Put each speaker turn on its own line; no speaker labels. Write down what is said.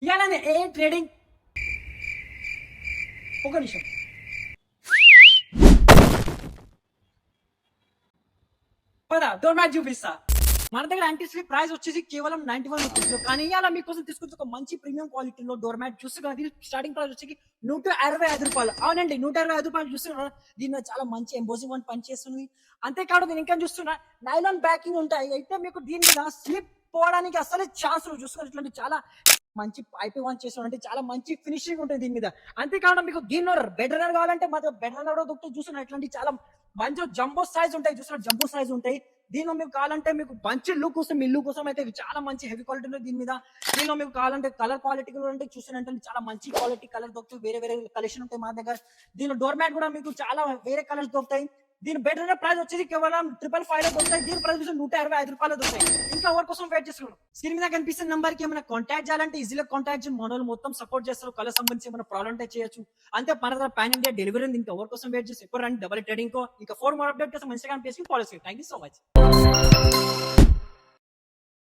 ఇయాలనే ఏ trading ఒక నిమిషం పద డోర్ మ్యాట్ చూపిస్తా. మన దగ్గర యాంటీస్లిప్ ప్రైస్ వచ్చేసి కేవలం 91 రూపీస్ లో, కానీ ఇవాళ మీకోసం తీసుకొచ్చి ఒక మంచి ప్రీమియం క్వాలిటీలో డోర్ మ్యాట్ చూస్తున్నా. దీని స్టార్టింగ్ ప్రైస్ వచ్చి 165 రూపాయలు. అవునండి, 165 రూపాయలు చూస్తున్నా. దీని మీద చాలా మంచి ఎంబోజింగ్ వన్ పని చేస్తుంది. అంతేకాదు నేను ఇంకా చూస్తున్నా నైలాన్ బ్యాకింగ్ ఉంటాయి. అయితే మీకు దీని మీద స్లిప్ పోవడానికి అసలే ఛాన్స్ చూసుకుని ఇట్లాంటి చాలా మంచి పైపింగ్ వన్ చేస్తున్నా, అంటే చాలా మంచి ఫినిషింగ్ ఉంటుంది దీని మీద. అంతేకాదు మీకు దీనిలో బెడ్ రన్నర్ కావాలంటే మాత్రం బెడ్ రన్నర్ కూడా దొరుకుతుంది. చూస్తున్నా ఇట్లాంటి చాలా మంచి జంబో సైజ్ ఉంటాయి. చూస్తున్నా జంబో సైజ్ ఉంటాయి. దీనిలో మీకు కావాలంటే మీకు మంచి లుక్ కోసం, మీ లుక్ కోసం అయితే చాలా మంచి హెవీ క్వాలిటీ ఉంది దీని మీద. దీనిలో మీకు కావాలంటే కలర్ క్వాలిటీ కూడా అంటే చూసినట్టు చాలా మంచి క్వాలిటీ కలర్ దొరుకుతాయి. వేరే వేరే కలెక్షన్ ఉంటాయి మా దగ్గర. దీనిలో డోర్ మ్యాట్ కూడా మీకు చాలా వేరే కలర్స్ దొరుకుతాయి. దీని బెటర్ ప్రైస్ వచ్చేసి కేవలం 555 లో దొరుకుతాయి. దీని ప్రైస్ 165 రూపాయలు దొరుకుతాయి. ఇంకా ఎవరి కోసం వెయిట్ చేస్తున్నాం? స్క్రీన్ మీద కనిపిస్తున్న నంబర్ కి ఏమైనా కాంటాక్ట్ చేయాలంటే ఈజీగా కాంటాక్ట్ చేసి మన మొత్తం సపోర్ట్ చేస్తారు. కలర్ సంబంధించి ఏమైనా ప్రాబ్లం అంటే చేయొచ్చు. అంతే మన దగ్గర పాన్ ఇండియా డెలివరీ ఉంది. ఇంకా ఎవరి కోసం వెయిట్ చేసి ఎక్కువ రండి డబల్ ట్రేడింగ్ కో. ఇంకా 4 మోర్ అప్డేట్ కోసం ఇన్స్టాగ్రామ్ పేజ్ కి ఫాలో చేయండి. Thank you so much.